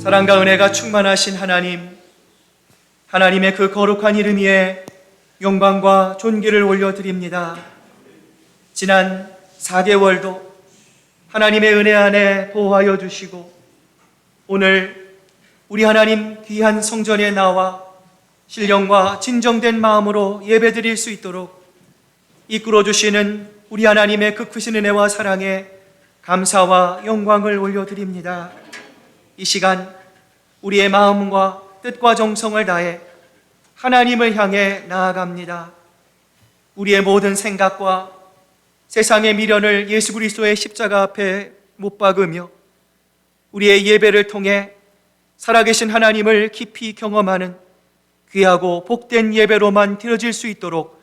사랑과 은혜가 충만하신 하나님, 하나님의 그 거룩한 이름 위에 영광과 존귀를 올려드립니다. 지난 4개월도 하나님의 은혜 안에 보호하여 주시고 오늘 우리 하나님 귀한 성전에 나와 신령과 진정된 마음으로 예배드릴 수 있도록 이끌어 주시는 우리 하나님의 그 크신 은혜와 사랑에 감사와 영광을 올려드립니다. 이 시간 우리의 마음과 뜻과 정성을 다해 하나님을 향해 나아갑니다. 우리의 모든 생각과 세상의 미련을 예수 그리스도의 십자가 앞에 못 박으며 우리의 예배를 통해 살아계신 하나님을 깊이 경험하는 귀하고 복된 예배로만 드려질 수 있도록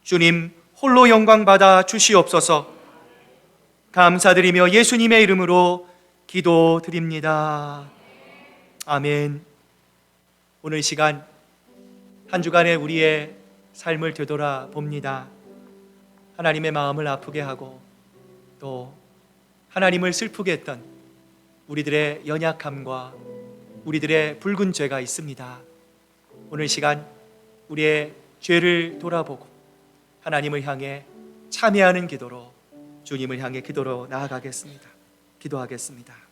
주님 홀로 영광 받아 주시옵소서. 감사드리며 예수님의 이름으로 기도드립니다. 아멘. 오늘 이 시간 한 주간의 우리의 삶을 되돌아봅니다. 하나님의 마음을 아프게 하고 또 하나님을 슬프게 했던 우리들의 연약함과 우리들의 붉은 죄가 있습니다. 오늘 이 시간 우리의 죄를 돌아보고 하나님을 향해 참회하는 기도로 주님을 향해 기도로 나아가겠습니다. 기도하겠습니다.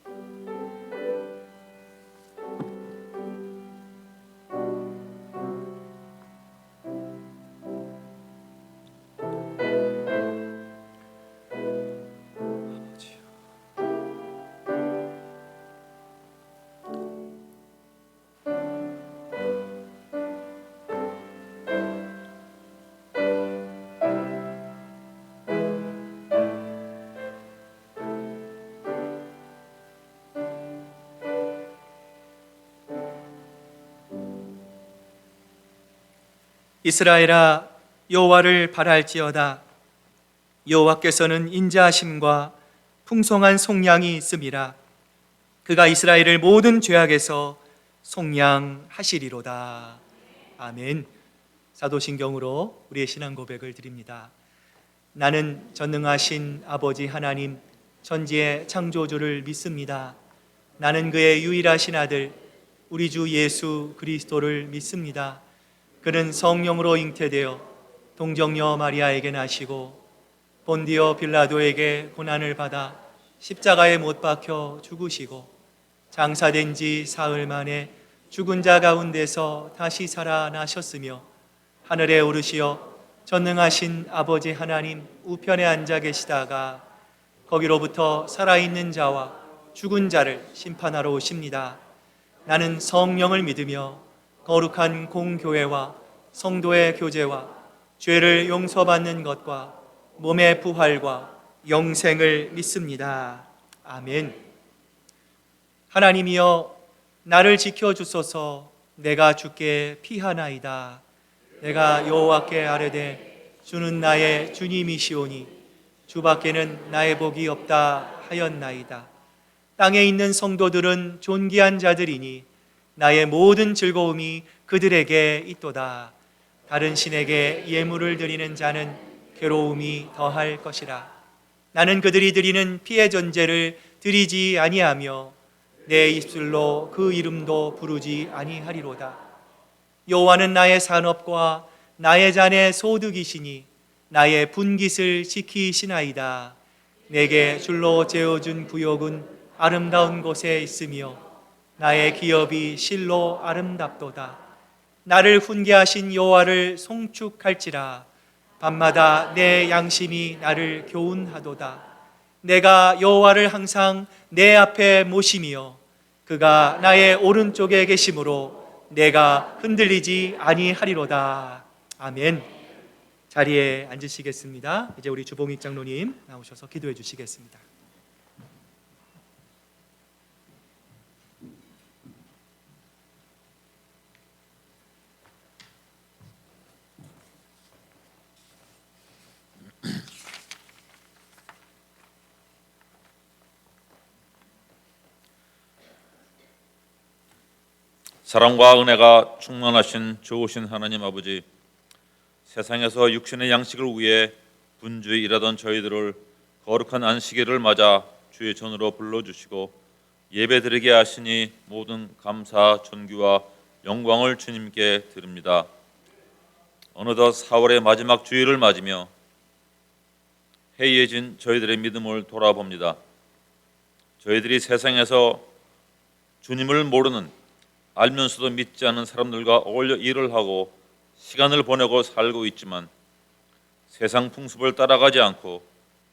이스라엘아, 여호와를 바랄지어다. 여호와께서는 인자하심과 풍성한 속량이 있음이라. 그가 이스라엘을 모든 죄악에서 속량하시리로다. 아멘. 사도신경으로 우리의 신앙 고백을 드립니다. 나는 전능하신 아버지 하나님 천지의 창조주를 믿습니다. 나는 그의 유일하신 아들 우리 주 예수 그리스도를 믿습니다. 그는 성령으로 잉태되어 동정녀 마리아에게 나시고 본디오 빌라도에게 고난을 받아 십자가에 못 박혀 죽으시고 장사된 지 사흘 만에 죽은 자 가운데서 다시 살아나셨으며 하늘에 오르시어 전능하신 아버지 하나님 우편에 앉아 계시다가 거기로부터 살아있는 자와 죽은 자를 심판하러 오십니다. 나는 성령을 믿으며 거룩한 공교회와 성도의 교제와 죄를 용서받는 것과 몸의 부활과 영생을 믿습니다. 아멘. 하나님이여, 나를 지켜주소서. 내가 주께 피하나이다. 내가 여호와께 아뢰되 주는 나의 주님이시오니 주밖에는 나의 복이 없다 하였나이다. 땅에 있는 성도들은 존귀한 자들이니 나의 모든 즐거움이 그들에게 있도다. 다른 신에게 예물을 드리는 자는 괴로움이 더할 것이라. 나는 그들이 드리는 피의 전제를 드리지 아니하며 내 입술로 그 이름도 부르지 아니하리로다. 여호와는 나의 산업과 나의 잔의 소득이시니 나의 분깃을 지키시나이다. 내게 줄로 재어준 구역은 아름다운 곳에 있으며 나의 기업이 실로 아름답도다. 나를 훈계하신 여호와를 송축할지라. 밤마다 내 양심이 나를 교훈하도다. 내가 여호와를 항상 내 앞에 모시며 그가 나의 오른쪽에 계심으로 내가 흔들리지 아니하리로다. 아멘. 자리에 앉으시겠습니다. 이제 우리 주봉익 장로님 나오셔서 기도해 주시겠습니다. 사랑과 은혜가 충만하신 좋으신 하나님 아버지, 세상에서 육신의 양식을 위해 분주히 일하던 저희들을 거룩한 안식일을 맞아 주의 전으로 불러주시고 예배드리게 하시니 모든 감사, 존귀와 영광을 주님께 드립니다. 어느덧 4월의 마지막 주일을 맞으며 해이해진 저희들의 믿음을 돌아봅니다. 저희들이 세상에서 주님을 모르는, 알면서도 믿지 않는 사람들과 어울려 일을 하고 시간을 보내고 살고 있지만 세상 풍습을 따라가지 않고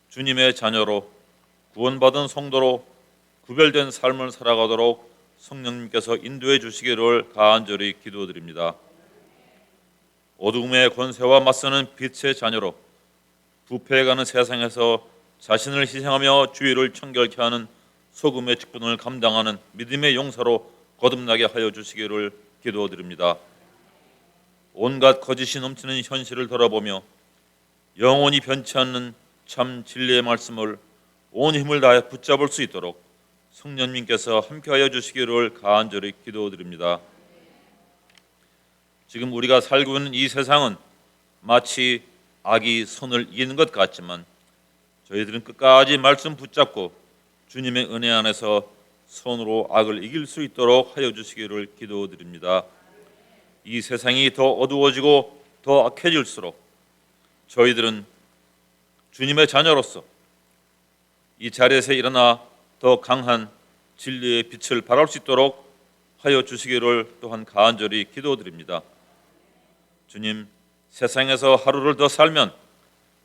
주님의 자녀로 구원받은 성도로 구별된 삶을 살아가도록 성령님께서 인도해 주시기를 간절히 기도드립니다. 어두움의 권세와 맞서는 빛의 자녀로 부패해가는 세상에서 자신을 희생하며 주의를 청결케 하는 소금의 직분을 감당하는 믿음의 용사로 거듭나게 하여 주시기를 기도드립니다. 온갖 거짓이 넘치는 현실을 돌아보며 영원히 변치 않는 참 진리의 말씀을 온 힘을 다해 붙잡을 수 있도록 성령님께서 함께하여 주시기를 간절히 기도드립니다. 지금 우리가 살고 있는 이 세상은 마치 악이 선을 이기는 것 같지만 저희들은 끝까지 말씀 붙잡고 주님의 은혜 안에서 선으로 악을 이길 수 있도록 하여 주시기를 기도드립니다. 이 세상이 더 어두워지고 더 악해질수록 저희들은 주님의 자녀로서 이 자리에서 일어나 더 강한 진리의 빛을 발할 수 있도록 하여 주시기를 또한 간절히 기도드립니다. 주님, 세상에서 하루를 더 살면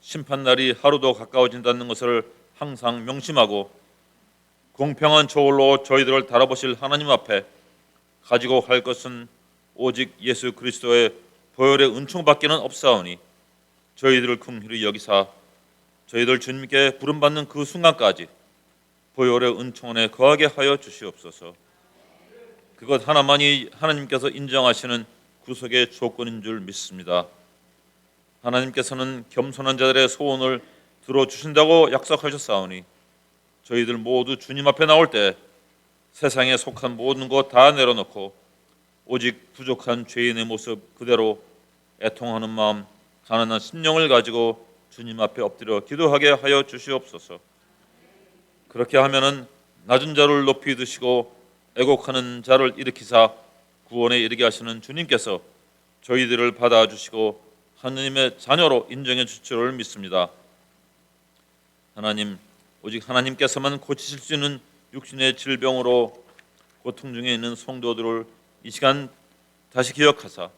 심판날이 하루도 가까워진다는 것을 항상 명심하고 공평한 저울로 저희들을 달아보실 하나님 앞에 가지고 갈 것은 오직 예수 그리스도의 보혈의 은총밖에는 없사오니 저희들을 긍휼히 여기사 저희들 주님께 부름받는 그 순간까지 보혈의 은총 안에 거하게 하여 주시옵소서. 그것 하나만이 하나님께서 인정하시는 구속의 조건인 줄 믿습니다. 하나님께서는 겸손한 자들의 소원을 들어주신다고 약속하셨사오니 저희들 모두 주님 앞에 나올 때 세상에 속한 모든 것 다 내려놓고 오직 부족한 죄인의 모습 그대로 애통하는 마음, 가난한 심령을 가지고 주님 앞에 엎드려 기도하게 하여 주시옵소서. 그렇게 하면은 낮은 자를 높이 드시고 애곡하는 자를 일으키사 구원에 이르게 하시는 주님께서 저희들을 받아주시고 하느님의 자녀로 인정해 주실 줄 믿습니다. 하나님, 오직 하나님께서만 고치실 수 있는 육신의 질병으로 고통 중에 있는 성도들을 이 시간 다시 기억하사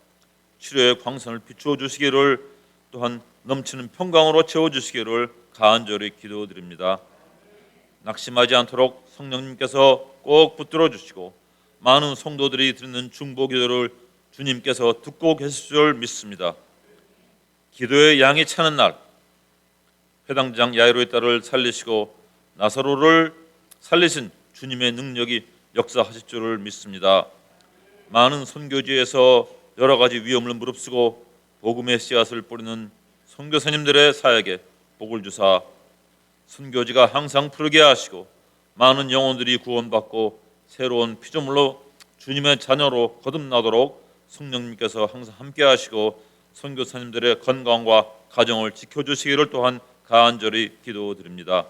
치료의 광선을 비추어 주시기를 또한 넘치는 평강으로 채워주시기를 간절히 기도드립니다. 낙심하지 않도록 성령님께서 꼭 붙들어 주시고 많은 성도들이 드리는 중보기도를 주님께서 듣고 계실 줄 믿습니다. 기도의 양이 차는 날 회당장 야이로의 딸을 살리시고 나사로를 살리신 주님의 능력이 역사하실 줄을 믿습니다. 많은 선교지에서 여러 가지 위험을 무릅쓰고 복음의 씨앗을 뿌리는 선교사님들의 사역에 복을 주사 선교지가 항상 푸르게 하시고 많은 영혼들이 구원받고 새로운 피조물로 주님의 자녀로 거듭나도록 성령님께서 항상 함께 하시고 선교사님들의 건강과 가정을 지켜주시기를 또한 간절히 기도드립니다.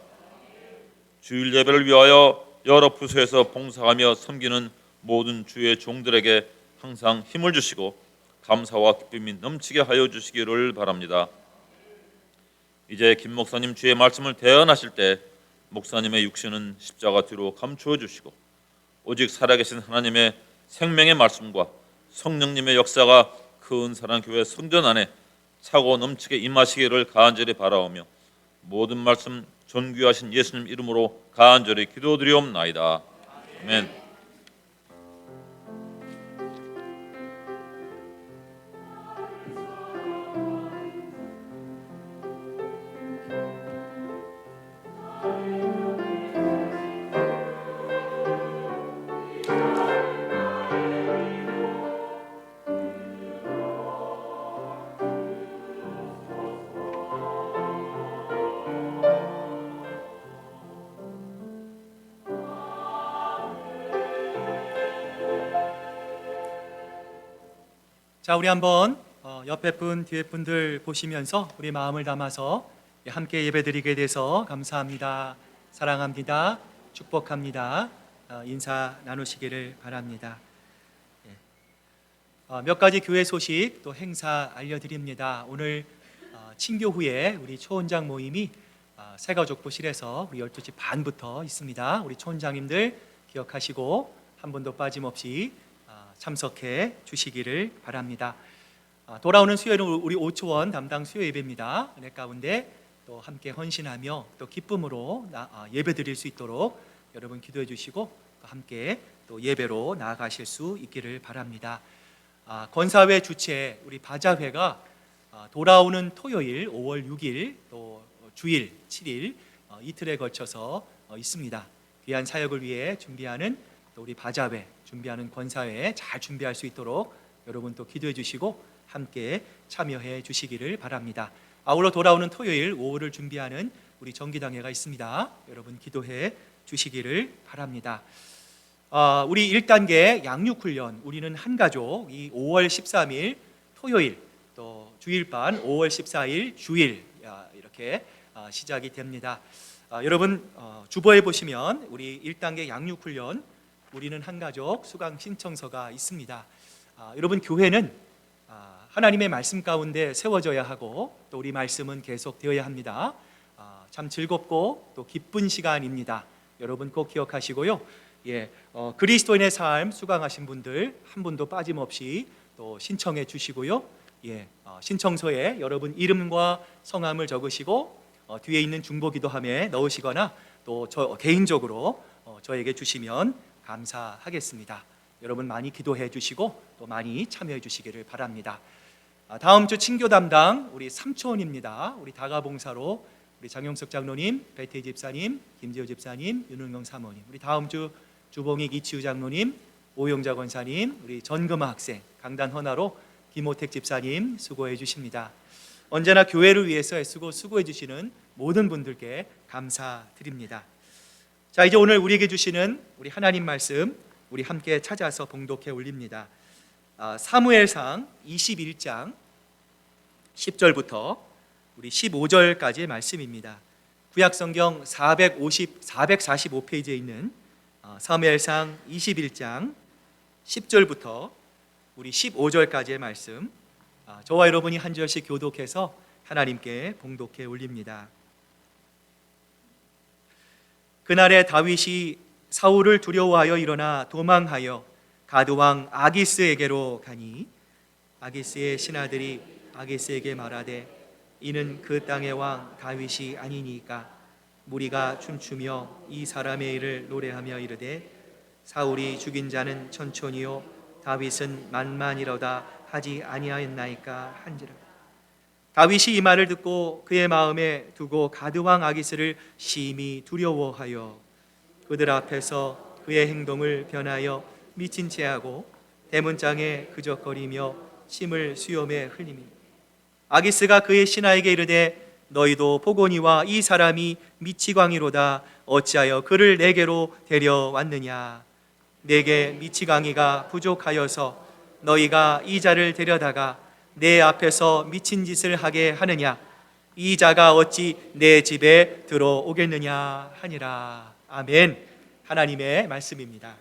주일 예배를 위하여 여러 부서에서 봉사하며 섬기는 모든 주의 종들에게 항상 힘을 주시고 감사와 기쁨이 넘치게 하여 주시기를 바랍니다. 이제 김 목사님 주의 말씀을 대언하실 때 목사님의 육신은 십자가 뒤로 감추어 주시고 오직 살아계신 하나님의 생명의 말씀과 성령님의 역사가 그 은사랑 교회 성전 안에 차고 넘치게 임하시기를 간절히 바라오며 모든 말씀 존귀하신 예수님 이름으로 간절히 기도드리옵나이다. 아멘. 자, 우리 한번 옆에 분, 뒤에 분들 보시면서 우리 마음을 담아서 함께 예배드리게 돼서 감사합니다. 사랑합니다. 축복합니다. 인사 나누시기를 바랍니다. 몇 가지 교회 소식 또 행사 알려드립니다. 오늘 친교 후에 우리 초원장 모임이 새가족부실에서 우리 12시 반부터 있습니다. 우리 초원장님들 기억하시고 한 번도 빠짐없이 참석해 주시기를 바랍니다. 돌아오는 수요일은 우리 오초원 담당 수요 예배입니다. 은혜 가운데 또 함께 헌신하며 또 기쁨으로 예배 드릴 수 있도록 여러분 기도해 주시고 함께 또 예배로 나아가실 수 있기를 바랍니다. 권사회 주최 우리 바자회가 돌아오는 토요일 5월 6일 또 주일 7일 이틀에 걸쳐서 있습니다. 귀한 사역을 위해 준비하는 또 우리 바자회 준비하는 권사회 잘 준비할 수 있도록 여러분 또 기도해 주시고 함께 참여해 주시기를 바랍니다. 아울러 돌아오는 토요일 오후를 준비하는 우리 정기당회가 있습니다. 여러분 기도해 주시기를 바랍니다. 우리 1단계 양육훈련 우리는 한 가족 이 5월 13일 토요일 또 주일반 5월 14일 주일 이렇게 시작이 됩니다. 여러분 주보에 보시면 우리 1단계 양육훈련 우리는 한 가족 수강 신청서가 있습니다. 여러분 교회는 하나님의 말씀 가운데 세워져야 하고 또 우리 말씀은 계속 되어야 합니다. 참 즐겁고 또 기쁜 시간입니다. 여러분 꼭 기억하시고요. 그리스도인의 삶 수강하신 분들 한 분도 빠짐없이 또 신청해 주시고요. 신청서에 여러분 이름과 성함을 적으시고 뒤에 있는 중보기도함에 넣으시거나 또 저 개인적으로 저에게 주시면 감사하겠습니다. 여러분 많이 기도해 주시고 또 많이 참여해 주시기를 바랍니다. 다음 주 친교 담당 우리 삼촌입니다. 우리 다가봉사로 우리 장용석 장로님, 배태 집사님, 김지호 집사님, 윤은경 사모님, 우리 다음 주 주봉익 이치우 장로님, 오용자 권사님, 우리 전금아 학생, 강단 헌화로 김호택 집사님 수고해 주십니다. 언제나 교회를 위해서 애쓰고 수고해 주시는 모든 분들께 감사드립니다. 자, 이제 오늘 우리에게 주시는 우리 하나님 말씀 우리 함께 찾아서 봉독해 올립니다. 사무엘상 21장 10절부터 우리 15절까지의 말씀입니다. 구약성경 445페이지에 있는 사무엘상 21장 10절부터 우리 15절까지의 말씀 저와 여러분이 한 절씩 교독해서 하나님께 봉독해 올립니다. 그날에 다윗이 사울을 두려워하여 일어나 도망하여 가드왕 아기스에게로 가니 아기스의 신하들이 아기스에게 말하되 이는 그 땅의 왕 다윗이 아니니까 무리가 춤추며 이 사람의 일을 노래하며 이르되 사울이 죽인 자는 천천히요 다윗은 만만이로다 하지 아니하였나이까 한지라. 다윗이 이 말을 듣고 그의 마음에 두고 가드왕 아기스를 심히 두려워하여 그들 앞에서 그의 행동을 변하여 미친 채하고 대문장에 그적거리며 침을 수염에 흘리니 아기스가 그의 신하에게 이르되 너희도 보거니와 이 사람이 미치광이로다 어찌하여 그를 내게로 데려왔느냐. 내게 미치광이가 부족하여서 너희가 이 자를 데려다가 내 앞에서 미친 짓을 하게 하느냐. 이 자가 어찌 내 집에 들어오겠느냐 하니라. 아멘. 하나님의 말씀입니다.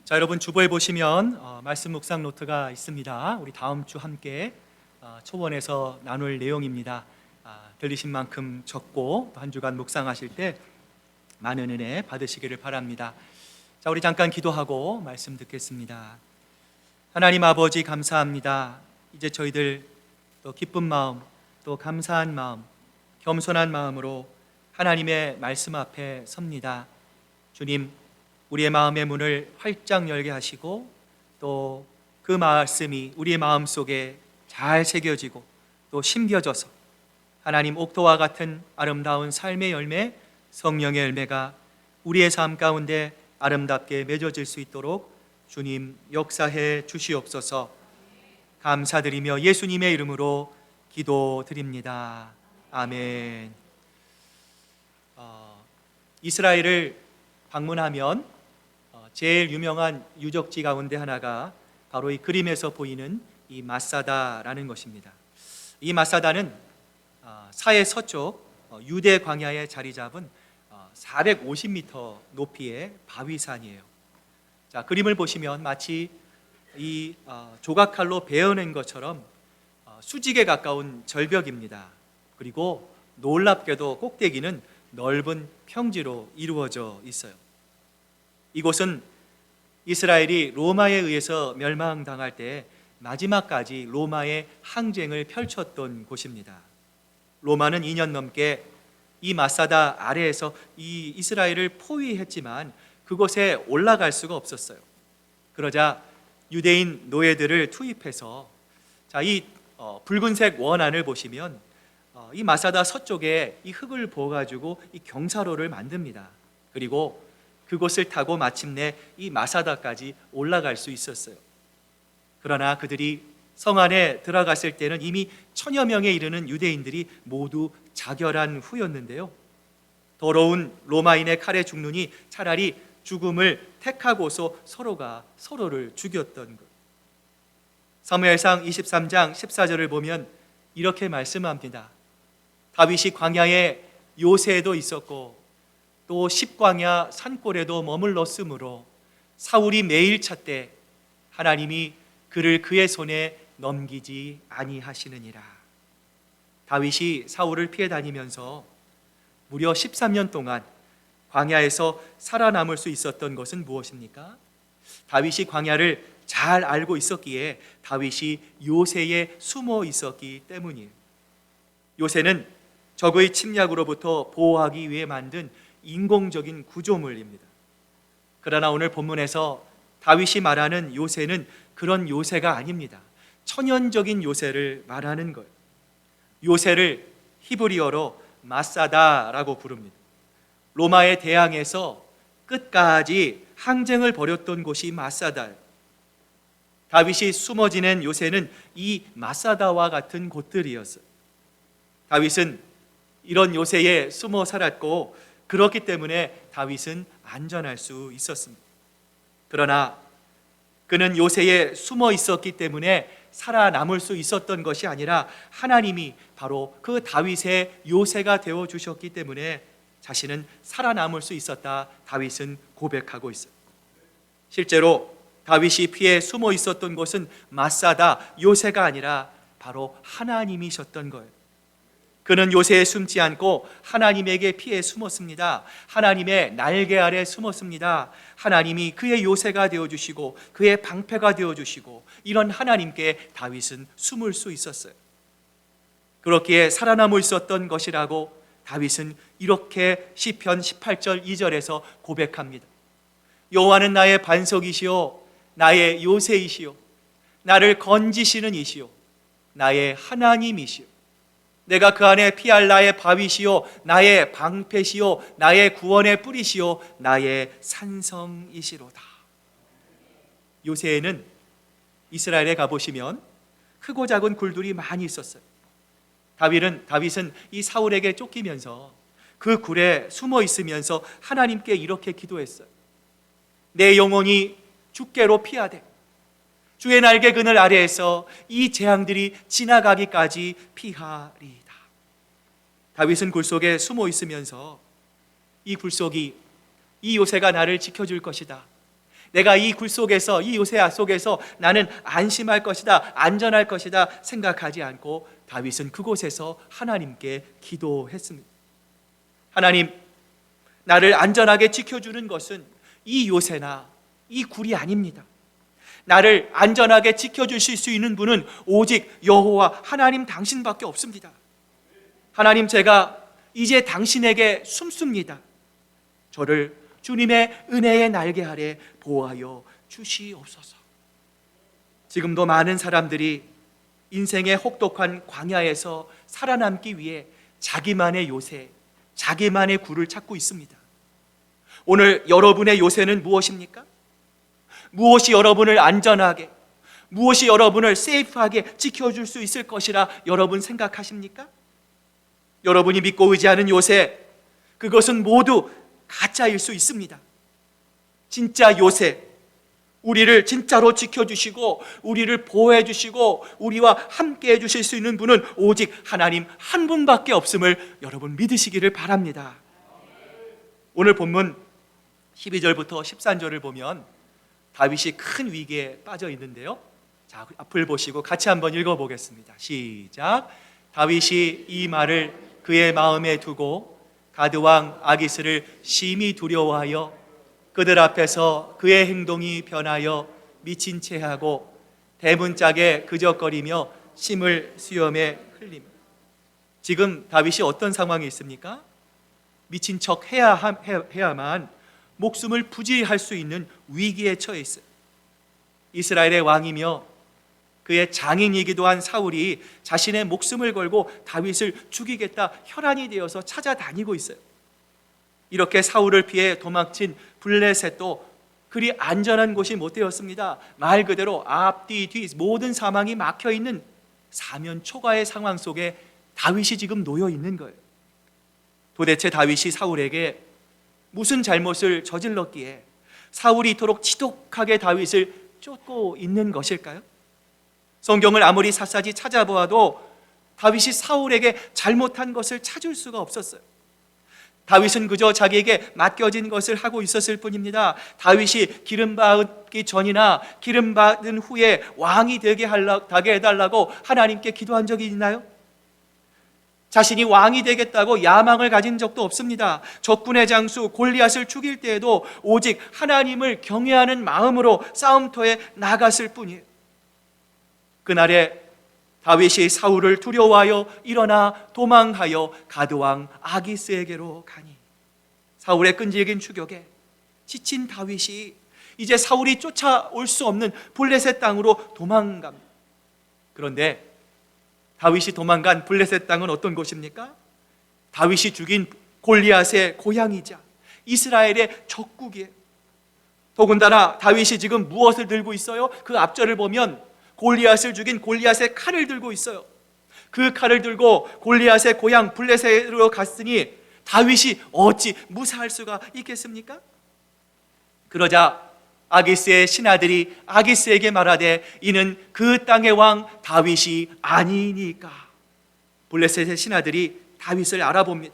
자, 여러분 주보에 보시면 말씀 묵상 노트가 있습니다. 우리 다음 주 함께 초원에서 나눌 내용입니다. 들리신 만큼 적고 한 주간 묵상하실 때 많은 은혜 받으시기를 바랍니다. 자, 우리 잠깐 기도하고 말씀 듣겠습니다. 하나님 아버지 감사합니다. 이제 저희들 또 기쁜 마음, 또 감사한 마음, 겸손한 마음으로 하나님의 말씀 앞에 섭니다. 주님, 우리의 마음의 문을 활짝 열게 하시고 또 그 말씀이 우리의 마음 속에 잘 새겨지고 또 심겨져서 하나님 옥토와 같은 아름다운 삶의 열매, 성령의 열매가 우리의 삶 가운데 아름답게 맺어질 수 있도록 주님 역사해 주시옵소서. 감사드리며 예수님의 이름으로 기도드립니다. 아멘. 이스라엘을 방문하면 제일 유명한 유적지 가운데 하나가 바로 이 그림에서 보이는 이 마사다라는 것입니다. 이 마사다는 사해 서쪽 유대 광야에 자리 잡은 450m 높이의 바위산이에요. 자, 그림을 보시면 마치 이 조각칼로 베어낸 것처럼 수직에 가까운 절벽입니다. 그리고 놀랍게도 꼭대기는 넓은 평지로 이루어져 있어요. 이곳은 이스라엘이 로마에 의해서 멸망당할 때 마지막까지 로마의 항쟁을 펼쳤던 곳입니다. 로마는 2년 넘게 이 마사다 아래에서 이 이스라엘을 포위했지만 그곳에 올라갈 수가 없었어요. 그러자 유대인 노예들을 투입해서 이 붉은색 원안을 보시면 이 마사다 서쪽에 이 흙을 부어가지고 이 경사로를 만듭니다. 그리고 그곳을 타고 마침내 이 마사다까지 올라갈 수 있었어요. 그러나 그들이 성 안에 들어갔을 때는 이미 1000여 명에 이르는 유대인들이 모두 자결한 후였는데요. 더러운 로마인의 칼에 죽느니 차라리 죽음을 택하고서 서로가 서로를 죽였던 것. 사무엘상 23장 14절을 보면 이렇게 말씀합니다. 다윗이 광야에 요새도 있었고 또 십광야 산골에도 머물렀으므로 사울이 매일 찾되 하나님이 그를 그의 손에 넘기지 아니하시느니라. 다윗이 사울을 피해 다니면서 무려 13년 동안 광야에서 살아남을 수 있었던 것은 무엇입니까? 다윗이 광야를 잘 알고 있었기에 다윗이 요새에 숨어 있었기 때문이에요. 요새는 적의 침략으로부터 보호하기 위해 만든 인공적인 구조물입니다. 그러나 오늘 본문에서 다윗이 말하는 요새는 그런 요새가 아닙니다. 천연적인 요새를 말하는 거예요. 요새를 히브리어로 마사다라고 부릅니다. 로마에 대항해서 끝까지 항쟁을 벌였던 곳이 마사다예요. 다윗이 숨어 지낸 요새는 이 마사다와 같은 곳들이었어요. 다윗은 이런 요새에 숨어 살았고 그렇기 때문에 다윗은 안전할 수 있었습니다. 그러나 그는 요새에 숨어 있었기 때문에 살아남을 수 있었던 것이 아니라 하나님이 바로 그 다윗의 요새가 되어 주셨기 때문에 자신은 살아남을 수 있었다. 다윗은 고백하고 있어요. 실제로 다윗이 피해 숨어 있었던 곳은 마사다 요새가 아니라 바로 하나님이셨던 거예요. 그는 요새에 숨지 않고 하나님에게 피해 숨었습니다. 하나님의 날개 아래 숨었습니다. 하나님이 그의 요새가 되어주시고 그의 방패가 되어주시고 이런 하나님께 다윗은 숨을 수 있었어요. 그렇기에 살아남을 수 있었던 것이라고 다윗은 이렇게 시편 18절 2절에서 고백합니다. 여호와는 나의 반석이시요 나의 요새이시요 나를 건지시는 이시요 나의 하나님이시요 내가 그 안에 피할 나의 바위시요 나의 방패시요 나의 구원의 뿌리시요 나의 산성이시로다. 요새에는 이스라엘에 가보시면 크고 작은 굴들이 많이 있었어요. 다윗은 이 사울에게 쫓기면서 그 굴에 숨어 있으면서 하나님께 이렇게 기도했어요. 내 영혼이 주께로 피하되 주의 날개 그늘 아래에서 이 재앙들이 지나가기까지 피하리이다. 다윗은 굴 속에 숨어 있으면서 이 굴속이 이 요새가 나를 지켜줄 것이다. 내가 이 굴 속에서, 이 요새 속에서 나는 안심할 것이다, 안전할 것이다 생각하지 않고 다윗은 그곳에서 하나님께 기도했습니다. 하나님, 나를 안전하게 지켜주는 것은 이 요새나 이 굴이 아닙니다. 나를 안전하게 지켜주실 수 있는 분은 오직 여호와 하나님 당신밖에 없습니다. 하나님, 제가 이제 당신에게 숨습니다. 저를 주님의 은혜의 날개 아래 보호하여 주시옵소서. 지금도 많은 사람들이 인생의 혹독한 광야에서 살아남기 위해 자기만의 요새, 자기만의 굴을 찾고 있습니다. 오늘 여러분의 요새는 무엇입니까? 무엇이 여러분을 안전하게, 무엇이 여러분을 세이프하게 지켜줄 수 있을 것이라 여러분 생각하십니까? 여러분이 믿고 의지하는 요새, 그것은 모두 가짜일 수 있습니다. 진짜 요새, 우리를 진짜로 지켜주시고 우리를 보호해 주시고 우리와 함께 해주실 수 있는 분은 오직 하나님 한 분밖에 없음을 여러분 믿으시기를 바랍니다. 오늘 본문 12절부터 13절을 보면 다윗이 큰 위기에 빠져 있는데요. 자, 앞을 보시고 같이 한번 읽어보겠습니다. 시작. 다윗이 이 말을 그의 마음에 두고 가드왕 아기스를 심히 두려워하여 그들 앞에서 그의 행동이 변하여 미친 채 하고 대문짝에 그적거리며 심을 수염에 흘림. 지금 다윗이 어떤 상황이 있습니까? 미친 척 해야만 목숨을 부지할 수 있는 위기에 처해 있어요. 이스라엘의 왕이며 그의 장인이기도 한 사울이 자신의 목숨을 걸고 다윗을 죽이겠다 혈안이 되어서 찾아다니고 있어요. 이렇게 사울을 피해 도망친 블레셋도 그리 안전한 곳이 못 되었습니다. 말 그대로 앞뒤 뒤 모든 사망이 막혀있는 사면 초가의 상황 속에 다윗이 지금 놓여 있는 거예요. 도대체 다윗이 사울에게 무슨 잘못을 저질렀기에 사울이 이토록 지독하게 다윗을 쫓고 있는 것일까요? 성경을 아무리 샅샅이 찾아보아도 다윗이 사울에게 잘못한 것을 찾을 수가 없었어요. 다윗은 그저 자기에게 맡겨진 것을 하고 있었을 뿐입니다. 다윗이 기름받기 전이나 기름받은 후에 왕이 되게 해달라고 하나님께 기도한 적이 있나요? 자신이 왕이 되겠다고 야망을 가진 적도 없습니다. 적군의 장수 골리앗을 죽일 때에도 오직 하나님을 경외하는 마음으로 싸움터에 나갔을 뿐이에요. 그날에 다윗이 사울을 두려워하여 일어나 도망하여 가드왕 아기스에게로 가니 사울의 끈질긴 추격에 지친 다윗이 이제 사울이 쫓아올 수 없는 블레셋 땅으로 도망갑니다. 그런데 다윗이 도망간 블레셋 땅은 어떤 곳입니까? 다윗이 죽인 골리앗의 고향이자 이스라엘의 적국이에요. 더군다나 다윗이 지금 무엇을 들고 있어요? 그 앞절을 보면 골리앗을 죽인 골리앗의 칼을 들고 있어요. 그 칼을 들고 골리앗의 고향 블레셋으로 갔으니 다윗이 어찌 무사할 수가 있겠습니까? 그러자 아기스의 신하들이 아기스에게 말하되 이는 그 땅의 왕 다윗이 아니니까. 블레셋의 신하들이 다윗을 알아봅니다.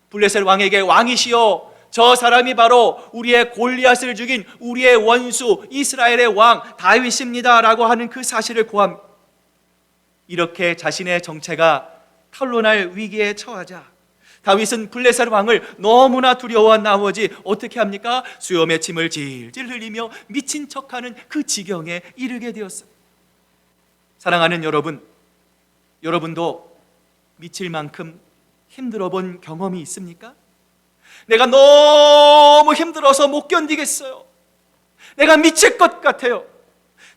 블레셋 왕에게 왕이시여, 저 사람이 바로 우리의 골리앗을 죽인 우리의 원수 이스라엘의 왕 다윗입니다 라고 하는 그 사실을 고합니다. 이렇게 자신의 정체가 탄로날 위기에 처하자 다윗은 블레셋 왕을 너무나 두려워한 나머지 어떻게 합니까? 수염에 침을 질질 흘리며 미친 척하는 그 지경에 이르게 되었어요. 사랑하는 여러분, 여러분도 미칠 만큼 힘들어 본 경험이 있습니까? 내가 너무 힘들어서 못 견디겠어요. 내가 미칠 것 같아요.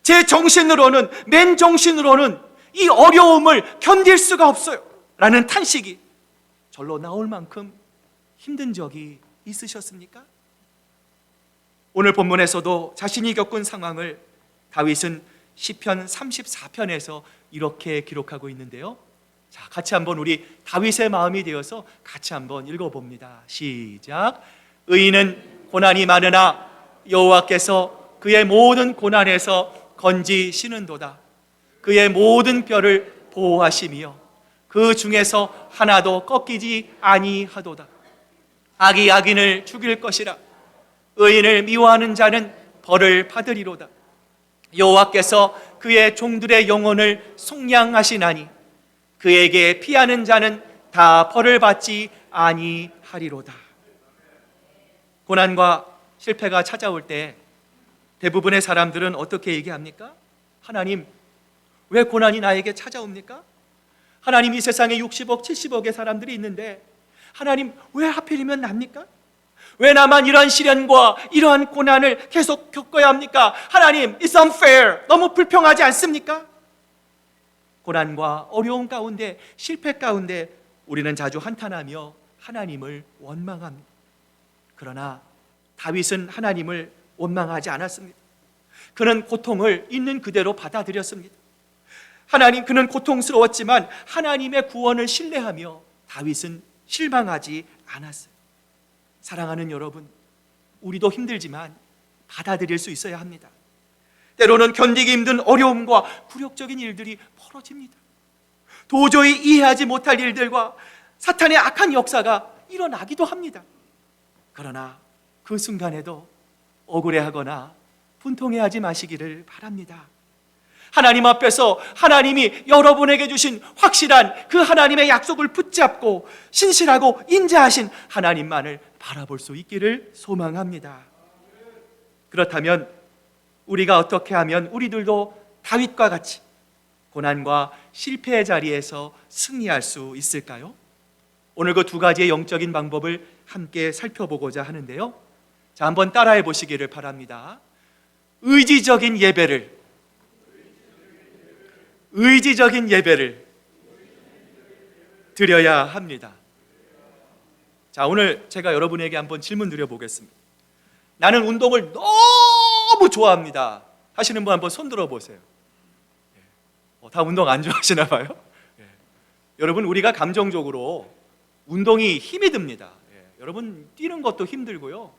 제 정신으로는, 맨정신으로는 이 어려움을 견딜 수가 없어요 라는 탄식이 절로 나올 만큼 힘든 적이 있으셨습니까? 오늘 본문에서도 자신이 겪은 상황을 다윗은 시편 34편에서 이렇게 기록하고 있는데요. 자, 같이 한번 우리 다윗의 마음이 되어서 같이 한번 읽어봅니다. 시작. 의인은 고난이 많으나 여호와께서 그의 모든 고난에서 건지시는도다. 그의 모든 뼈를 보호하시며 그 중에서 하나도 꺾이지 아니하도다. 악이 악인을 죽일 것이라. 의인을 미워하는 자는 벌을 받으리로다. 여호와께서 그의 종들의 영혼을 속량하시나니 그에게 피하는 자는 다 벌을 받지 아니하리로다. 고난과 실패가 찾아올 때 대부분의 사람들은 어떻게 얘기합니까? 하나님, 왜 고난이 나에게 찾아옵니까? 하나님, 이 세상에 60억, 70억의 사람들이 있는데 하나님, 왜 하필이면 납니까? 왜 나만 이러한 시련과 이러한 고난을 계속 겪어야 합니까? 하나님, it's unfair. 너무 불평하지 않습니까? 고난과 어려움 가운데, 실패 가운데 우리는 자주 한탄하며 하나님을 원망합니다. 그러나 다윗은 하나님을 원망하지 않았습니다. 그는 고통을 있는 그대로 받아들였습니다. 하나님, 그는 고통스러웠지만 하나님의 구원을 신뢰하며 다윗은 실망하지 않았어요. 사랑하는 여러분, 우리도 힘들지만 받아들일 수 있어야 합니다. 때로는 견디기 힘든 어려움과 굴욕적인 일들이 벌어집니다. 도저히 이해하지 못할 일들과 사탄의 악한 역사가 일어나기도 합니다. 그러나 그 순간에도 억울해하거나 분통해하지 마시기를 바랍니다. 하나님 앞에서 하나님이 여러분에게 주신 확실한 그 하나님의 약속을 붙잡고 신실하고 인자하신 하나님만을 바라볼 수 있기를 소망합니다. 그렇다면 우리가 어떻게 하면 우리들도 다윗과 같이 고난과 실패의 자리에서 승리할 수 있을까요? 오늘 그 두 가지의 영적인 방법을 함께 살펴보고자 하는데요. 자, 한번 따라해 보시기를 바랍니다. 의지적인 예배를 드려야 합니다. 자, 오늘 제가 여러분에게 한번 질문 드려보겠습니다. 나는 운동을 너무 좋아합니다 하시는 분 한번 손 들어보세요. 다 운동 안 좋아하시나 봐요. 여러분, 우리가 감정적으로 운동이 힘이 듭니다. 여러분, 뛰는 것도 힘들고요,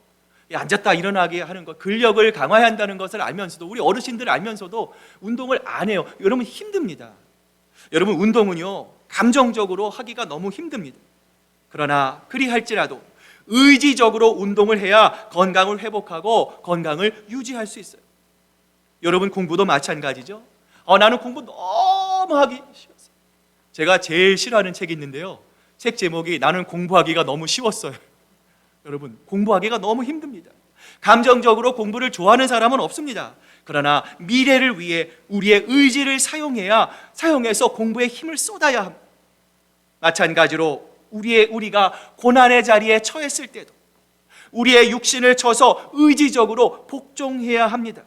앉았다 일어나게 하는 것, 근력을 강화해야 한다는 것을 알면서도, 우리 어르신들 알면서도 운동을 안 해요. 여러분, 힘듭니다. 여러분, 운동은요 감정적으로 하기가 너무 힘듭니다. 그러나 그리할지라도 의지적으로 운동을 해야 건강을 회복하고 건강을 유지할 수 있어요. 여러분, 공부도 마찬가지죠. 나는 공부 너무 하기 쉬웠어요. 제가 제일 싫어하는 책이 있는데요, 책 제목이 나는 공부하기가 너무 쉬웠어요. 여러분, 공부하기가 너무 힘듭니다. 감정적으로 공부를 좋아하는 사람은 없습니다. 그러나 미래를 위해 우리의 의지를 사용해서 공부에 힘을 쏟아야 합니다. 마찬가지로 우리가 고난의 자리에 처했을 때도 우리의 육신을 쳐서 의지적으로 복종해야 합니다.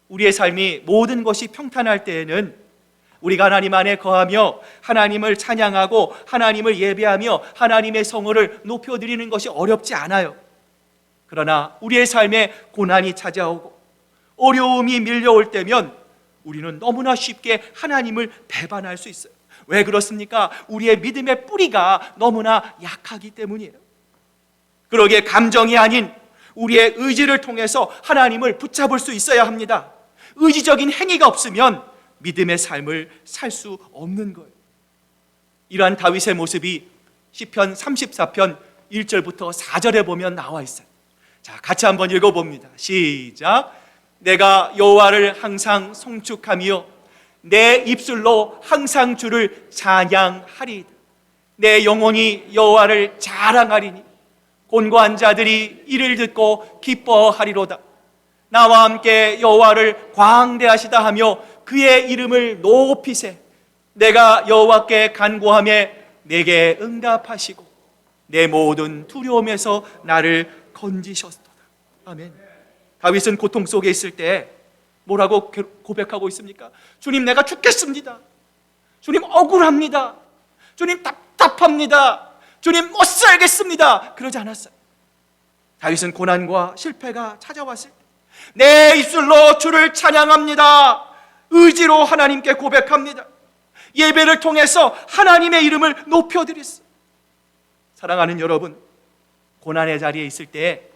우리의 삶이 모든 것이 평탄할 때에는 우리가 하나님 안에 거하며 하나님을 찬양하고 하나님을 예배하며 하나님의 성호를 높여드리는 것이 어렵지 않아요. 그러나 우리의 삶에 고난이 찾아오고 어려움이 밀려올 때면 우리는 너무나 쉽게 하나님을 배반할 수 있어요. 왜 그렇습니까? 우리의 믿음의 뿌리가 너무나 약하기 때문이에요. 그러기에 감정이 아닌 우리의 의지를 통해서 하나님을 붙잡을 수 있어야 합니다. 의지적인 행위가 없으면 믿음의 삶을 살 수 없는 거예요. 이러한 다윗의 모습이 시편 34편 1절부터 4절에 보면 나와 있어요. 자, 같이 한번 읽어봅니다. 시작. 내가 여호와를 항상 송축하며 내 입술로 항상 주를 찬양하리이다. 내 영혼이 여호와를 자랑하리니 곤고한 자들이 이를 듣고 기뻐하리로다. 나와 함께 여호와를 광대하시다 하며 그의 이름을 높이세. 내가 여호와께 간구하며 내게 응답하시고 내 모든 두려움에서 나를 건지셨도다. 아멘. 다윗은 고통 속에 있을 때 뭐라고 고백하고 있습니까? 주님, 내가 죽겠습니다. 주님, 억울합니다. 주님, 답답합니다. 주님, 못 살겠습니다. 그러지 않았어요. 다윗은 고난과 실패가 찾아왔을 때 내 입술로 주를 찬양합니다. 의지로 하나님께 고백합니다. 예배를 통해서 하나님의 이름을 높여드렸어요. 사랑하는 여러분, 고난의 자리에 있을 때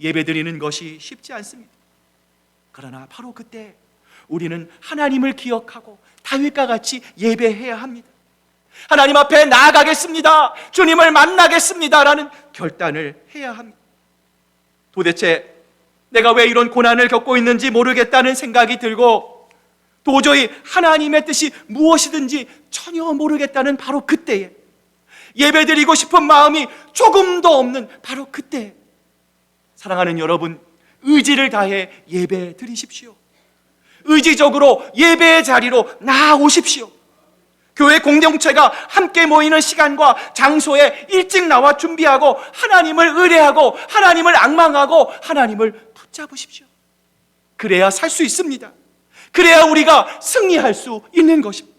예배드리는 것이 쉽지 않습니다. 그러나 바로 그때 우리는 하나님을 기억하고 다윗과 같이 예배해야 합니다. 하나님 앞에 나아가겠습니다. 주님을 만나겠습니다 라는 결단을 해야 합니다. 도대체 내가 왜 이런 고난을 겪고 있는지 모르겠다는 생각이 들고 도저히 하나님의 뜻이 무엇이든지 전혀 모르겠다는 바로 그때에, 예배드리고 싶은 마음이 조금도 없는 바로 그때, 사랑하는 여러분, 의지를 다해 예배 드리십시오. 의지적으로 예배의 자리로 나아오십시오. 교회 공동체가 함께 모이는 시간과 장소에 일찍 나와 준비하고 하나님을 의뢰하고 하나님을 앙망하고 하나님을 붙잡으십시오. 그래야 살 수 있습니다. 그래야 우리가 승리할 수 있는 것입니다.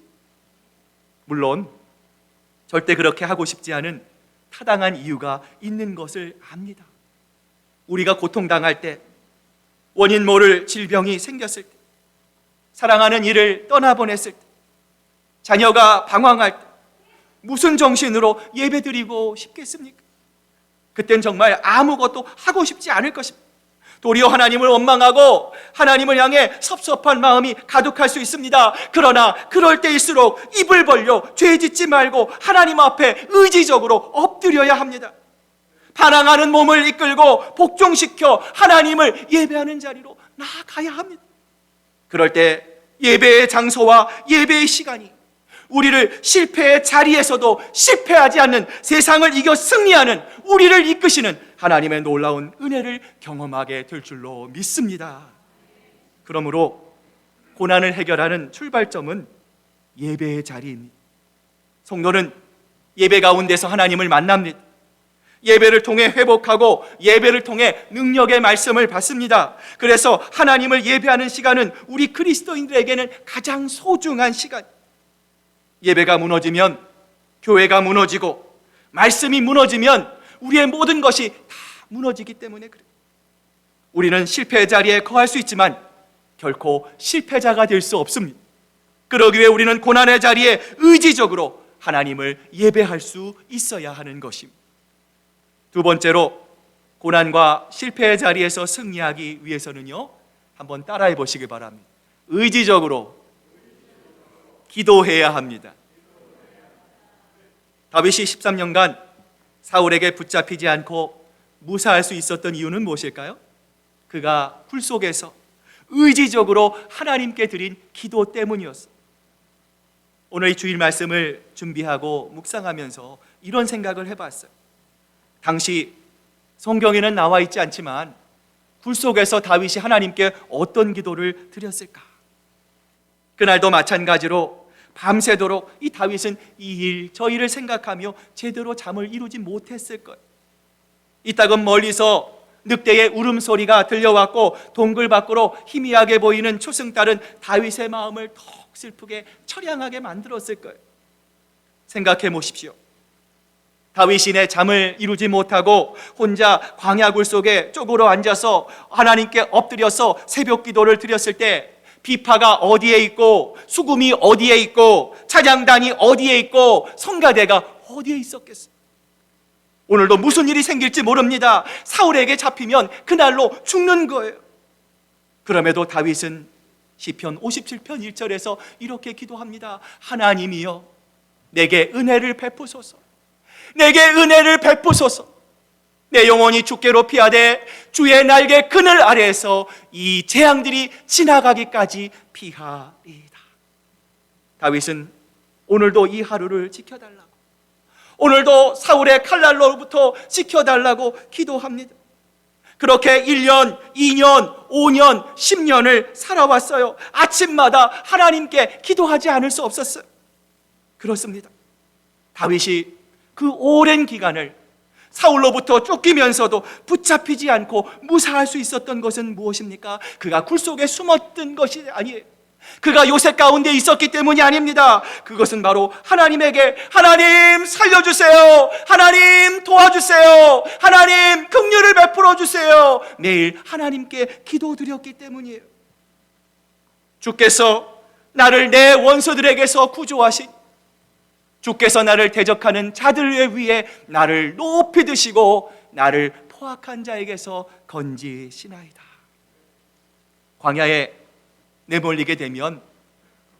물론 절대 그렇게 하고 싶지 않은 타당한 이유가 있는 것을 압니다. 우리가 고통당할 때, 원인 모를 질병이 생겼을 때, 사랑하는 이를 떠나보냈을 때, 자녀가 방황할 때 무슨 정신으로 예배드리고 싶겠습니까? 그땐 정말 아무것도 하고 싶지 않을 것입니다. 도리어 하나님을 원망하고 하나님을 향해 섭섭한 마음이 가득할 수 있습니다. 그러나 그럴 때일수록 입을 벌려 죄짓지 말고 하나님 앞에 의지적으로 엎드려야 합니다. 반항하는 몸을 이끌고 복종시켜 하나님을 예배하는 자리로 나아가야 합니다. 그럴 때 예배의 장소와 예배의 시간이 우리를 실패의 자리에서도 실패하지 않는, 세상을 이겨 승리하는, 우리를 이끄시는 하나님의 놀라운 은혜를 경험하게 될 줄로 믿습니다. 그러므로 고난을 해결하는 출발점은 예배의 자리입니다. 성도는 예배 가운데서 하나님을 만납니다. 예배를 통해 회복하고 예배를 통해 능력의 말씀을 받습니다. 그래서 하나님을 예배하는 시간은 우리 그리스도인들에게는 가장 소중한 시간. 예배가 무너지면 교회가 무너지고, 말씀이 무너지면 우리의 모든 것이 다 무너지기 때문에 그래요. 우리는 실패의 자리에 거할 수 있지만 결코 실패자가 될 수 없습니다. 그러기 위해 우리는 고난의 자리에 의지적으로 하나님을 예배할 수 있어야 하는 것입니다. 두 번째로, 고난과 실패의 자리에서 승리하기 위해서는요, 한번 따라해 보시기 바랍니다. 의지적으로 기도해야 합니다. 다윗이 13년간 사울에게 붙잡히지 않고 무사할 수 있었던 이유는 무엇일까요? 그가 불 속에서 의지적으로 하나님께 드린 기도 때문이었어요. 오늘 이 주일 말씀을 준비하고 묵상하면서 이런 생각을 해봤어요. 당시 성경에는 나와 있지 않지만 굴 속에서 다윗이 하나님께 어떤 기도를 드렸을까? 그날도 마찬가지로 밤새도록 이 다윗은 이 일 저 일을 생각하며 제대로 잠을 이루지 못했을 거예요. 이따금 멀리서 늑대의 울음소리가 들려왔고 동굴 밖으로 희미하게 보이는 초승달은 다윗의 마음을 더욱 슬프게 처량하게 만들었을 거예요. 생각해 보십시오. 다윗이 내 잠을 이루지 못하고 혼자 광야굴 속에 쪼그려 앉아서 하나님께 엎드려서 새벽 기도를 드렸을 때 비파가 어디에 있고 수금이 어디에 있고 찬양단이 어디에 있고 성가대가 어디에 있었겠어요? 오늘도 무슨 일이 생길지 모릅니다. 사울에게 잡히면 그날로 죽는 거예요. 그럼에도 다윗은 시편 57편 1절에서 이렇게 기도합니다. 하나님이여 내게 은혜를 베푸소서. 내게 은혜를 베푸소서. 내 영혼이 주께로 피하되 주의 날개 그늘 아래에서 이 재앙들이 지나가기까지 피하리이다. 다윗은 오늘도 이 하루를 지켜달라고, 오늘도 사울의 칼날로부터 지켜달라고 기도합니다. 그렇게 1년, 2년, 5년, 10년을 살아왔어요. 아침마다 하나님께 기도하지 않을 수 없었어요. 그렇습니다. 다윗이 그 오랜 기간을 사울로부터 쫓기면서도 붙잡히지 않고 무사할 수 있었던 것은 무엇입니까? 그가 굴 속에 숨었던 것이 아니에요. 그가 요셉 가운데 있었기 때문이 아닙니다. 그것은 바로 하나님에게 하나님 살려주세요, 하나님 도와주세요, 하나님 긍휼을 베풀어 주세요, 매일 하나님께 기도드렸기 때문이에요. 주께서 나를 내 원수들에게서 구조하신, 주께서 나를 대적하는 자들 위에 나를 높이 드시고 나를 포악한 자에게서 건지시나이다. 광야에 내몰리게 되면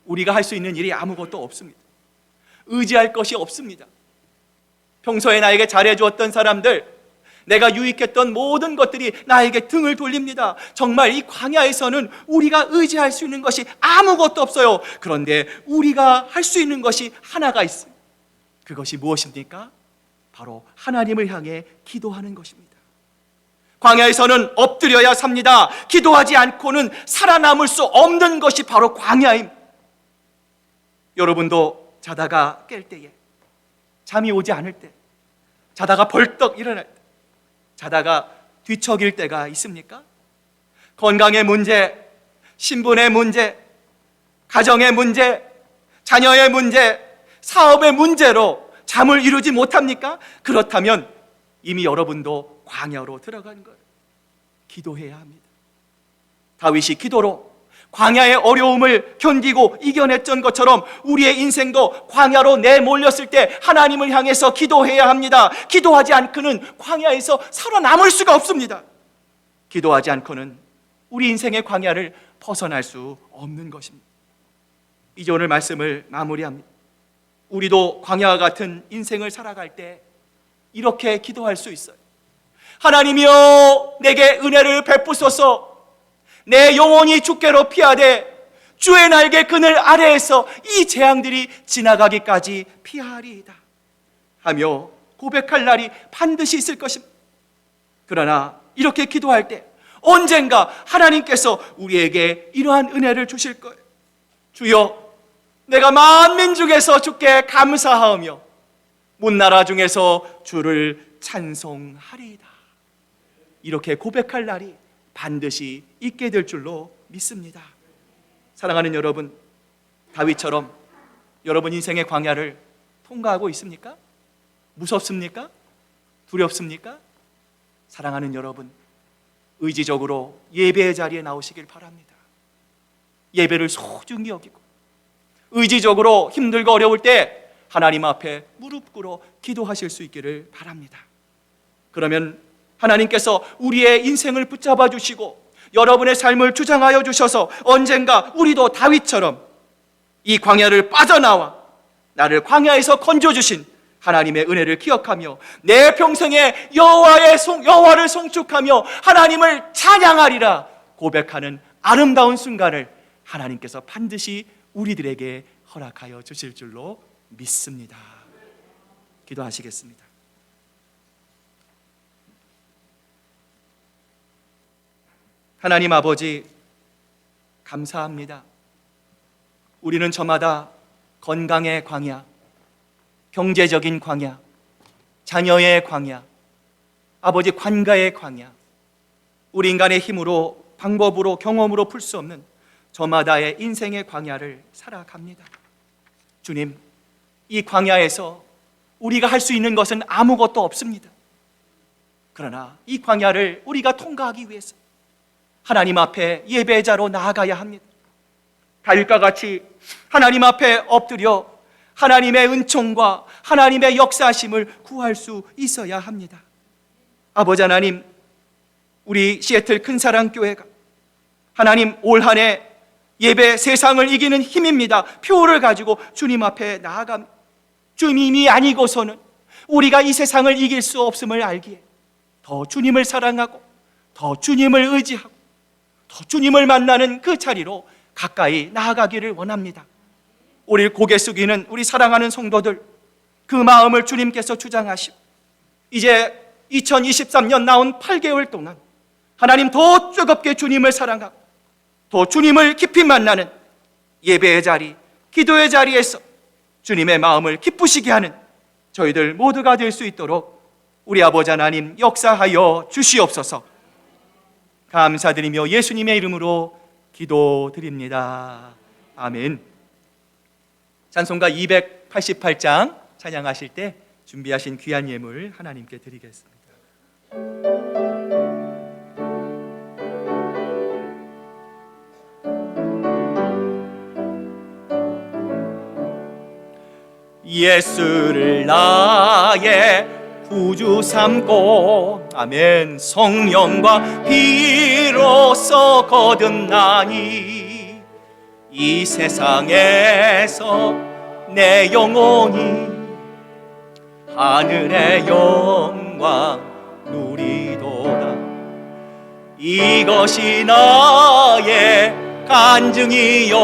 우리가 할 수 있는 일이 아무것도 없습니다. 의지할 것이 없습니다. 평소에 나에게 잘해주었던 사람들, 내가 유익했던 모든 것들이 나에게 등을 돌립니다. 정말 이 광야에서는 우리가 의지할 수 있는 것이 아무것도 없어요. 그런데 우리가 할 수 있는 것이 하나가 있어요. 그것이 무엇입니까? 바로 하나님을 향해 기도하는 것입니다. 광야에서는 엎드려야 삽니다. 기도하지 않고는 살아남을 수 없는 것이 바로 광야입니다. 여러분도 자다가 깰 때에, 잠이 오지 않을 때, 자다가 벌떡 일어날 때, 자다가 뒤척일 때가 있습니까? 건강의 문제, 신분의 문제, 가정의 문제, 자녀의 문제, 사업의 문제로 잠을 이루지 못합니까? 그렇다면 이미 여러분도 광야로 들어간 거예요. 기도해야 합니다. 다윗이 기도로 광야의 어려움을 견디고 이겨냈던 것처럼 우리의 인생도 광야로 내몰렸을 때 하나님을 향해서 기도해야 합니다. 기도하지 않고는 광야에서 살아남을 수가 없습니다. 기도하지 않고는 우리 인생의 광야를 벗어날 수 없는 것입니다. 이제 오늘 말씀을 마무리합니다. 우리도 광야와 같은 인생을 살아갈 때 이렇게 기도할 수 있어요. 하나님이여, 내게 은혜를 베푸소서. 내 영혼이 주께로 피하되 주의 날개 그늘 아래에서 이 재앙들이 지나가기까지 피하리이다 하며 고백할 날이 반드시 있을 것입니다. 그러나 이렇게 기도할 때 언젠가 하나님께서 우리에게 이러한 은혜를 주실 거예요. 주여, 내가 만민 중에서 주께 감사하며 문나라 중에서 주를 찬송하리이다. 이렇게 고백할 날이 반드시 있게 될 줄로 믿습니다. 사랑하는 여러분, 다윗처럼 여러분 인생의 광야를 통과하고 있습니까? 무섭습니까? 두렵습니까? 사랑하는 여러분, 의지적으로 예배의 자리에 나오시길 바랍니다. 예배를 소중히 여기고 의지적으로 힘들고 어려울 때 하나님 앞에 무릎 꿇어 기도하실 수 있기를 바랍니다. 그러면 하나님께서 우리의 인생을 붙잡아 주시고 여러분의 삶을 주장하여 주셔서 언젠가 우리도 다윗처럼 이 광야를 빠져나와 나를 광야에서 건져주신 하나님의 은혜를 기억하며 내 평생에 여호와를 송축하며 하나님을 찬양하리라 고백하는 아름다운 순간을 하나님께서 반드시 우리들에게 허락하여 주실 줄로 믿습니다. 기도하시겠습니다. 하나님 아버지, 감사합니다. 우리는 저마다 건강의 광야, 경제적인 광야, 자녀의 광야, 아버지 관가의 광야, 우리 인간의 힘으로, 방법으로, 경험으로 풀 수 없는 저마다의 인생의 광야를 살아갑니다. 주님, 이 광야에서 우리가 할 수 있는 것은 아무것도 없습니다. 그러나 이 광야를 우리가 통과하기 위해서 하나님 앞에 예배자로 나아가야 합니다. 다윗과 같이 하나님 앞에 엎드려 하나님의 은총과 하나님의 역사하심을 구할 수 있어야 합니다. 아버지 하나님, 우리 시애틀 큰사랑교회가 하나님 올 한 해 예배 세상을 이기는 힘입니다. 표를 가지고 주님 앞에 나아갑니다. 주님이 아니고서는 우리가 이 세상을 이길 수 없음을 알기에 더 주님을 사랑하고 더 주님을 의지하고 더 주님을 만나는 그 자리로 가까이 나아가기를 원합니다. 우리 고개 숙이는 우리 사랑하는 성도들, 그 마음을 주님께서 주장하시고 이제 2023년 나온 8개월 동안 하나님 더 뜨겁게 주님을 사랑하고 더 주님을 깊이 만나는 예배의 자리, 기도의 자리에서 주님의 마음을 기쁘시게 하는 저희들 모두가 될 수 있도록 우리 아버지 하나님 역사하여 주시옵소서. 감사드리며 예수님의 이름으로 기도드립니다. 아멘. 찬송가 288장 찬양하실 때 준비하신 귀한 예물 하나님께 드리겠습니다. 예수를 나의 구주 삼고 아멘 성령과 비로소 거듭나니 이 세상에서 내 영혼이 하늘의 영광 누리도다. 이것이 나의 간증이요,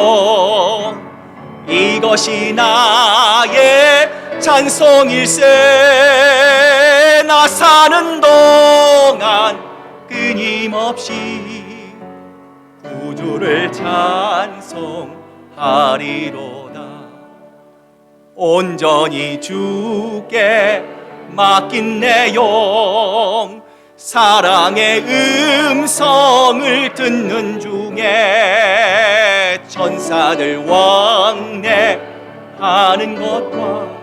이것이 나의 찬송일세. 나 사는 동안 끊임없이 구주를 찬송하리로다. 온전히 주께 맡긴 내 영, 사랑의 음성을 듣는 중에 천사들 왕래하는 것과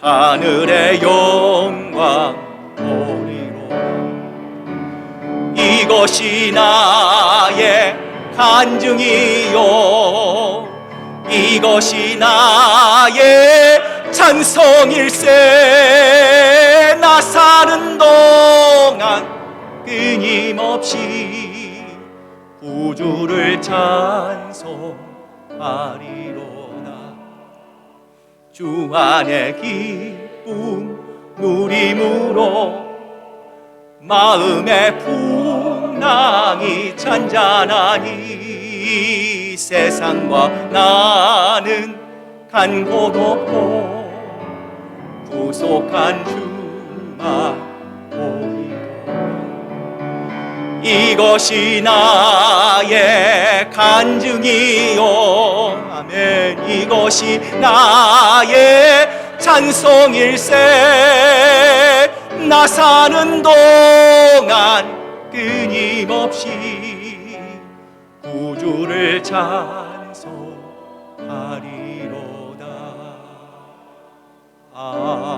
하늘의 영광 보리로다. 이것이 나의 간증이요, 이것이 나의 찬송일세. 나 사는 동안 끊임없이 구주를 찬송하리로다. 주 안의 기쁨 누림으로 마음의 풍랑이 잔잔하니 세상과 나는 간 곳 없고 구속한 주만 보이고. 이것이 나의 간증이요, 아멘. 이것이 나의 찬송일세. 나 사는 동안 끊임없이 구주를 찬송하리로다. 아멘.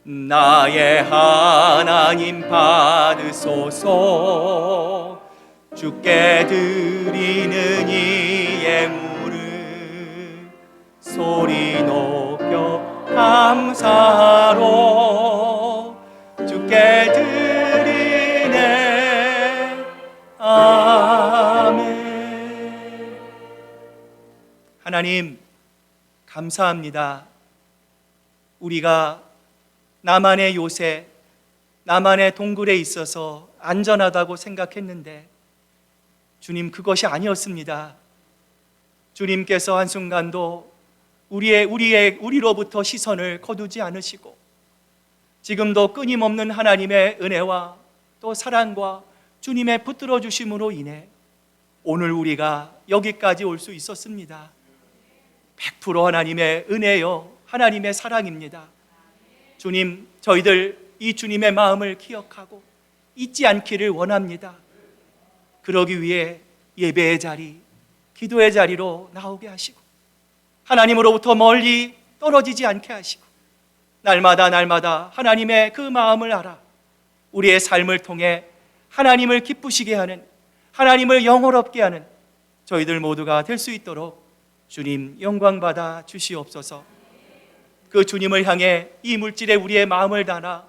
나의 하나님 받으소서. 주께 드리는 이 예물을 소리 높여 감사로 주께 드리네. 아멘. 하나님 감사합니다. 우리가 나만의 요새, 나만의 동굴에 있어서 안전하다고 생각했는데 주님, 그것이 아니었습니다. 주님께서 한순간도 우리로부터 시선을 거두지 않으시고 지금도 끊임없는 하나님의 은혜와 또 사랑과 주님의 붙들어 주심으로 인해 오늘 우리가 여기까지 올 수 있었습니다. 100% 하나님의 은혜요, 하나님의 사랑입니다. 주님, 저희들 이 주님의 마음을 기억하고 잊지 않기를 원합니다. 그러기 위해 예배의 자리, 기도의 자리로 나오게 하시고 하나님으로부터 멀리 떨어지지 않게 하시고 날마다 하나님의 그 마음을 알아 우리의 삶을 통해 하나님을 기쁘시게 하는, 하나님을 영화롭게 하는 저희들 모두가 될 수 있도록 주님 영광받아 주시옵소서. 그 주님을 향해 이 물질에 우리의 마음을 담아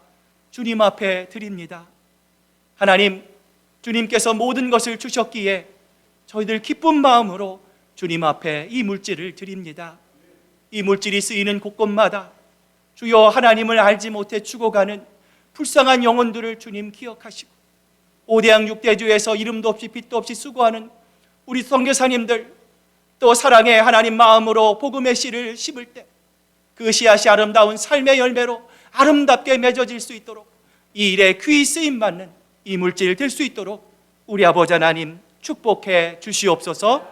주님 앞에 드립니다. 하나님, 주님께서 모든 것을 주셨기에 저희들 기쁜 마음으로 주님 앞에 이 물질을 드립니다. 이 물질이 쓰이는 곳곳마다 주여 하나님을 알지 못해 죽어가는 불쌍한 영혼들을 주님 기억하시고 오대양 6대주에서 이름도 없이 빛도 없이 수고하는 우리 선교사님들, 또 사랑의 하나님 마음으로 복음의 씨를 심을 때 그 씨앗이 아름다운 삶의 열매로 아름답게 맺어질 수 있도록 이 일에 귀히 쓰임받는 이 물질 될 수 있도록 우리 아버지 하나님 축복해 주시옵소서.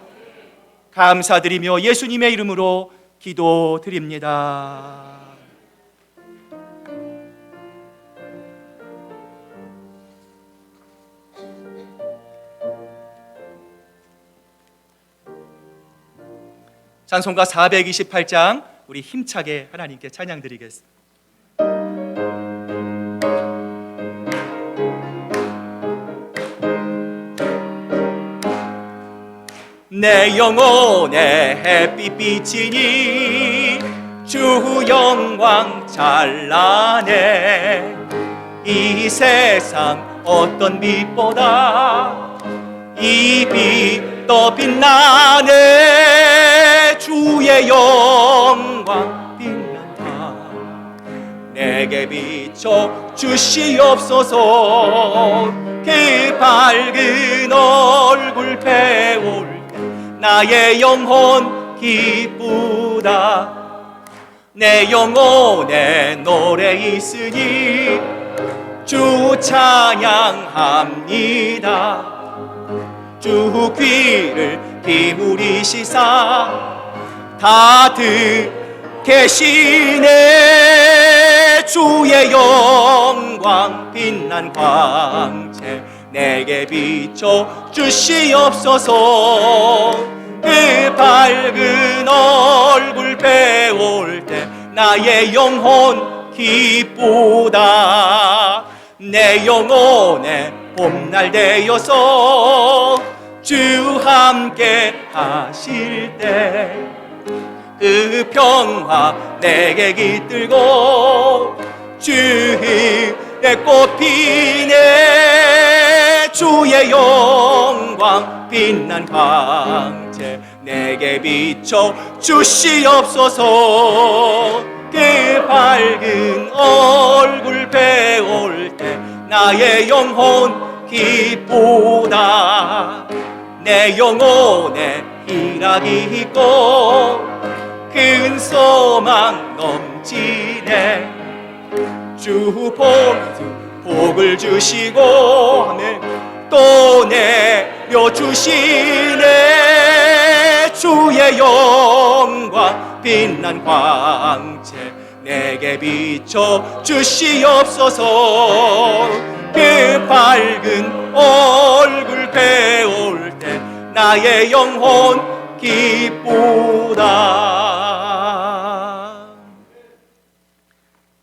감사드리며 예수님의 이름으로 기도드립니다. 찬송가 428장 우리 힘차게 하나님께 찬양 드리겠습니다. 내 영혼의 햇빛 비치니 주 영광 찬란해. 이 세상 어떤 빛보다 이 빛 더 빛나네. 주의 영광 빛난다. 내게 비춰 주시옵소서. 그 밝은 얼굴 배울 때 나의 영혼 기쁘다. 내 영혼에 노래 있으니 주 찬양합니다. 주 귀를 기울이시사 다 계시네. 주의 영광 빛난 광채 내게 비춰 주시옵소서. 그 밝은 얼굴 배울 때 나의 영혼 기쁘다. 내 영혼에 봄날 되어서 주 함께 하실 때 그 평화 내게 깃들고 주의 꽃 피네. 주의 영광 빛난 광채 내게 비춰 주시옵소서. 그 밝은 얼굴 배울 때 나의 영혼 기쁘다. 내 영혼에 희락이 있고 큰 소망 넘치네. 주 복을 주시고 아멘 또 내려주시네. 주의 영광 빛난 광채 내게 비춰 주시옵소서. 그 밝은 얼굴 배울 때 나의 영혼 기쁘다.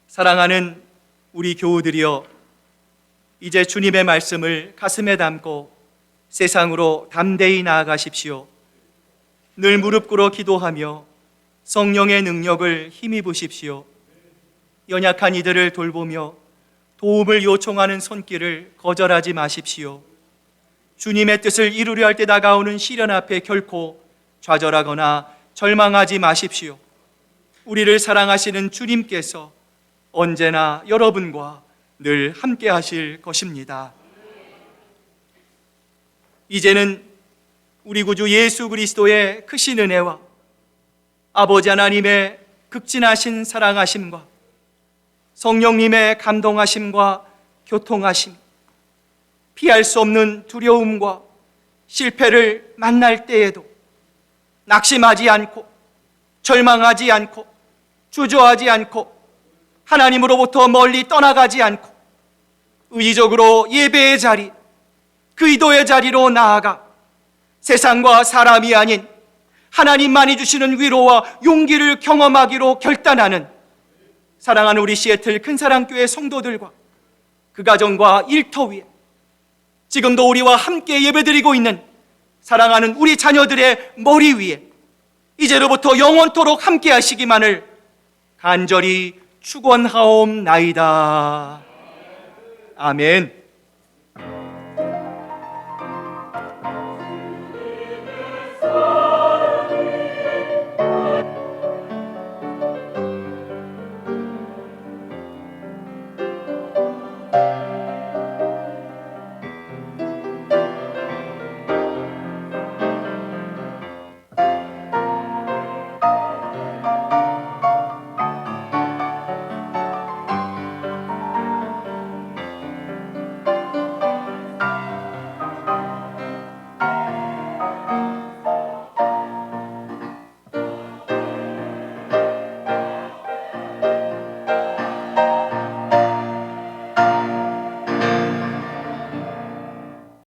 사랑하는 우리 교우들이여, 이제 주님의 말씀을 가슴에 담고 세상으로 담대히 나아가십시오. 늘 무릎 꿇어 기도하며 성령의 능력을 힘입으십시오. 연약한 이들을 돌보며 도움을 요청하는 손길을 거절하지 마십시오. 주님의 뜻을 이루려 할 때 다가오는 시련 앞에 결코 좌절하거나 절망하지 마십시오. 우리를 사랑하시는 주님께서 언제나 여러분과 늘 함께 하실 것입니다. 이제는 우리 구주 예수 그리스도의 크신 은혜와 아버지 하나님의 극진하신 사랑하심과 성령님의 감동하심과 교통하심, 피할 수 없는 두려움과 실패를 만날 때에도 낙심하지 않고 절망하지 않고 주저하지 않고 하나님으로부터 멀리 떠나가지 않고 의지적으로 예배의 자리, 기도의 자리로 나아가 세상과 사람이 아닌 하나님만이 주시는 위로와 용기를 경험하기로 결단하는 사랑하는 우리 시애틀 큰사랑교회 성도들과 그 가정과 일터 위에 지금도 우리와 함께 예배드리고 있는 사랑하는 우리 자녀들의 머리 위에 이제로부터 영원토록 함께 하시기만을 간절히 축원하옵나이다. 아멘.